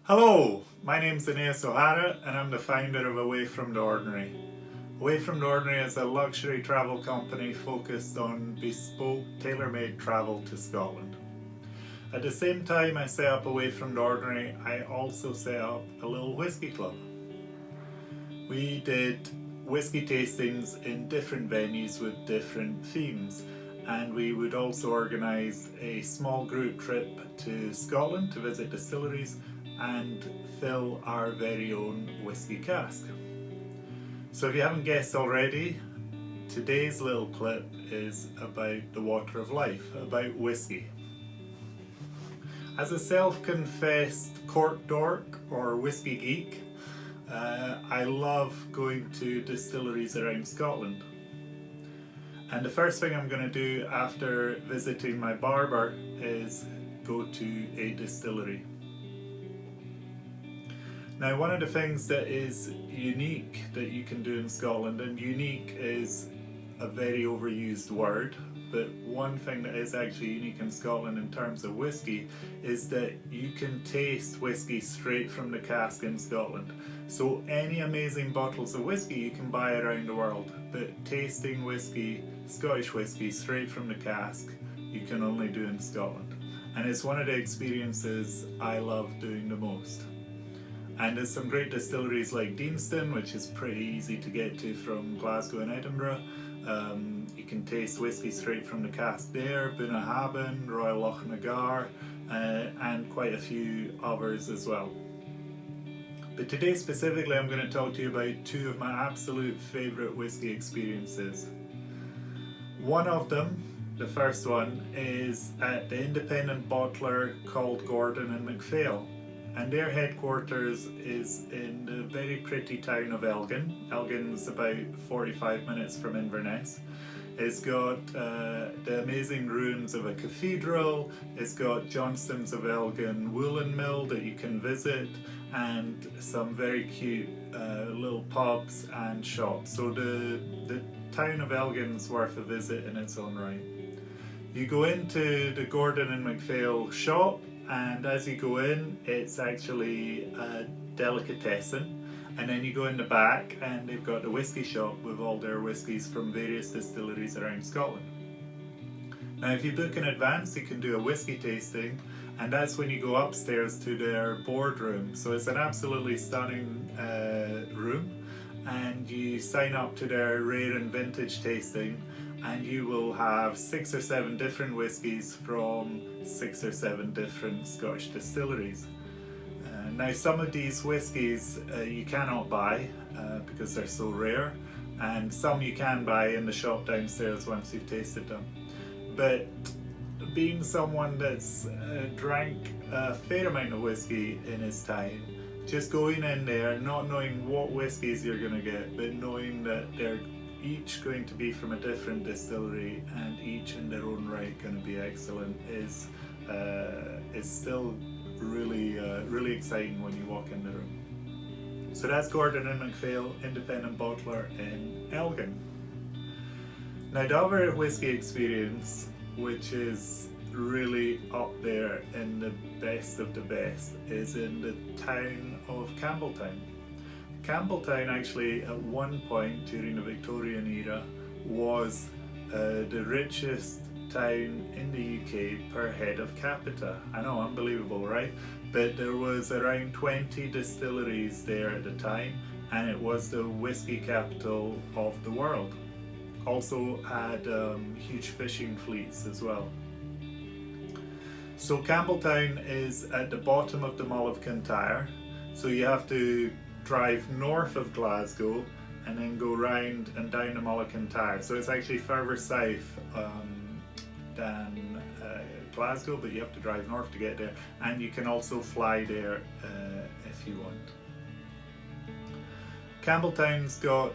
Hello, my name's Aeneas O'Hara and I'm the founder of Away from the Ordinary. Away from the Ordinary is a luxury travel company focused on bespoke, tailor-made travel to Scotland. At the same time I set up Away from the Ordinary, I also set up a little whisky club. We did whisky tastings in different venues with different themes, and we would also organise a small group trip to Scotland to visit distilleries and fill our very own whisky cask. So if you haven't guessed already, today's little clip is about the water of life, about whisky. As a self-confessed cork dork or whisky geek, I love going to distilleries around Scotland. And the first thing I'm going to do after visiting my barber is go to a distillery. Now, one of the things that is unique that you can do in Scotland, and unique is a very overused word, but one thing that is actually unique in Scotland in terms of whisky is that you can taste whisky straight from the cask in Scotland. So any amazing bottles of whisky you can buy around the world, but tasting whisky, Scottish whisky, straight from the cask, you can only do in Scotland. And it's one of the experiences I love doing the most. And there's some great distilleries like Deanston, which is pretty easy to get to from Glasgow and Edinburgh. You can taste whisky straight from the cask there, Bunnahabhain, Royal Lochnagar, and quite a few others as well. But today specifically I'm going to talk to you about two of my absolute favourite whisky experiences. One of them, the first one, is at the independent bottler called Gordon and MacPhail. And their headquarters is in the very pretty town of Elgin. Elgin's about 45 minutes from Inverness. It's got the amazing ruins of a cathedral, it's got Johnston's of Elgin woolen mill that you can visit, and some very cute little pubs and shops. So the town of Elgin's worth a visit in its own right. You go into the Gordon and MacPhail shop, and as you go in, it's actually a delicatessen. And then you go in the back and they've got the whisky shop with all their whiskies from various distilleries around Scotland. Now if you book in advance, you can do a whisky tasting, and that's when you go upstairs to their boardroom. So it's an absolutely stunning room, and you sign up to their rare and vintage tasting, and you will have 6 or 7 different whiskies from 6 or 7 different Scottish distilleries. Now some of these whiskies you cannot buy because they're so rare, and some you can buy in the shop downstairs once you've tasted them. But being someone that's drank a fair amount of whiskey in his time, just going in there, not knowing what whiskies you're going to get, but knowing that they're each going to be from a different distillery and each in their own right going to be excellent is still really exciting when you walk in the room. So that's Gordon and MacPhail, independent bottler in Elgin. Now the other whisky experience, which is really up there in the best of the best, is in the town of Campbelltown. Campbelltown actually at one point during the Victorian era was the richest town in the UK per head of capita. I know, unbelievable, right? But there was around 20 distilleries there at the time, and it was the whisky capital of the world. Also had huge fishing fleets as well. So Campbelltown is at the bottom of the Mull of Kintyre, so you have to drive north of Glasgow and then go round and down the Mull of Kintyre. So it's actually further south than Glasgow, but you have to drive north to get there, and you can also fly there if you want. Campbelltown's got,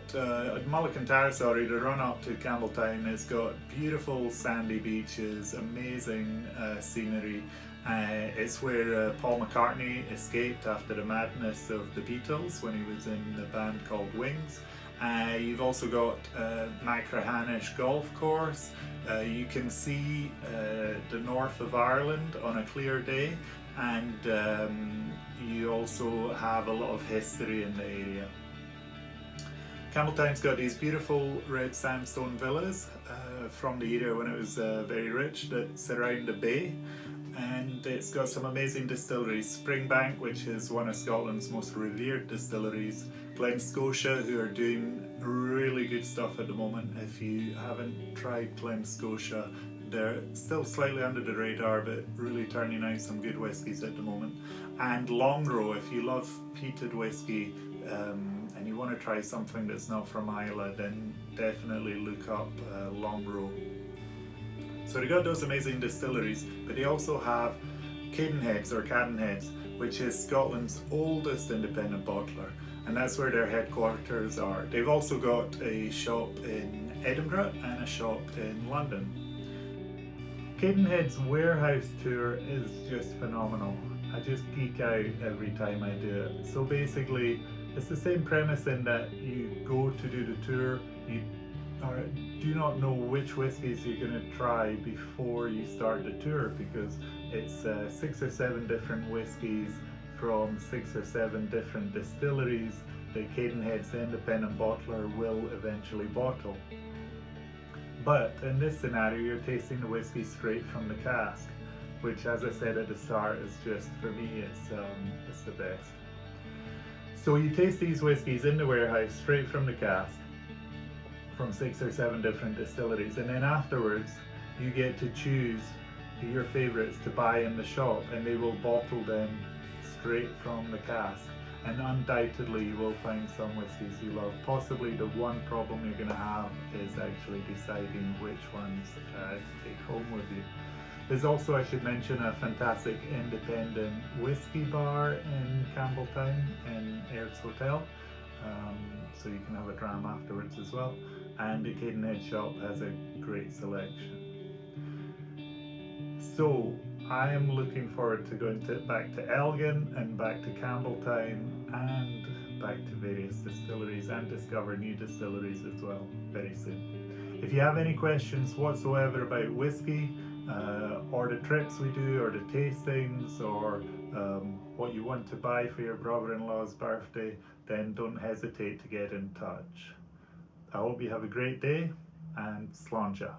Mull of Kintyre, sorry, the run up to Campbelltown has got beautiful sandy beaches, amazing scenery. It's where Paul McCartney escaped after the madness of the Beatles when he was in the band called Wings, You've also got Machrihanish Golf Course. You can see the north of Ireland on a clear day, and you also have a lot of history in the area. Campbeltown's got these beautiful red sandstone villas from the era when it was very rich that surround the bay, and it's got some amazing distilleries. Springbank, which is one of Scotland's most revered distilleries, Glen Scotia, who are doing really good stuff at the moment. If you haven't tried Glen Scotia, they're still slightly under the radar, but really turning out some good whiskies at the moment. And Longrow, if you love peated whiskey and you want to try something that's not from Islay, then definitely look up Longrow. So they got those amazing distilleries, but they also have Cadenheads or Cadenheads, which is Scotland's oldest independent bottler, and that's where their headquarters are. They've also got a shop in Edinburgh and a shop in London. Cadenhead's warehouse tour is just phenomenal. I just geek out every time I do it. So basically, it's the same premise in that you go to do the tour, you do not know which whiskies you're going to try before you start the tour, because it's 6 or 7 different whiskies from 6 or 7 different distilleries that Cadenhead's, the independent bottler, will eventually bottle. But in this scenario, you're tasting the whiskey straight from the cask, which, as I said at the start, is just, for me, it's the best. So you taste these whiskies in the warehouse straight from the cask from 6 or 7 different distilleries, and then afterwards you get to choose your favorites to buy in the shop, and they will bottle them straight from the cask. And undoubtedly you will find some whiskies you love. Possibly the one problem you're going to have is actually deciding which ones to take home with you. There's also, I should mention, a fantastic independent whiskey bar in Campbeltown in Aird's Hotel, so you can have a dram afterwards as well. And the Cadenhead shop has a great selection. So I am looking forward to going back to Elgin and back to Campbeltown and back to various distilleries, and discover new distilleries as well very soon. If you have any questions whatsoever about whiskey, or the trips we do, or the tastings, or what you want to buy for your brother-in-law's birthday, then don't hesitate to get in touch. I hope you have a great day, and sláinte.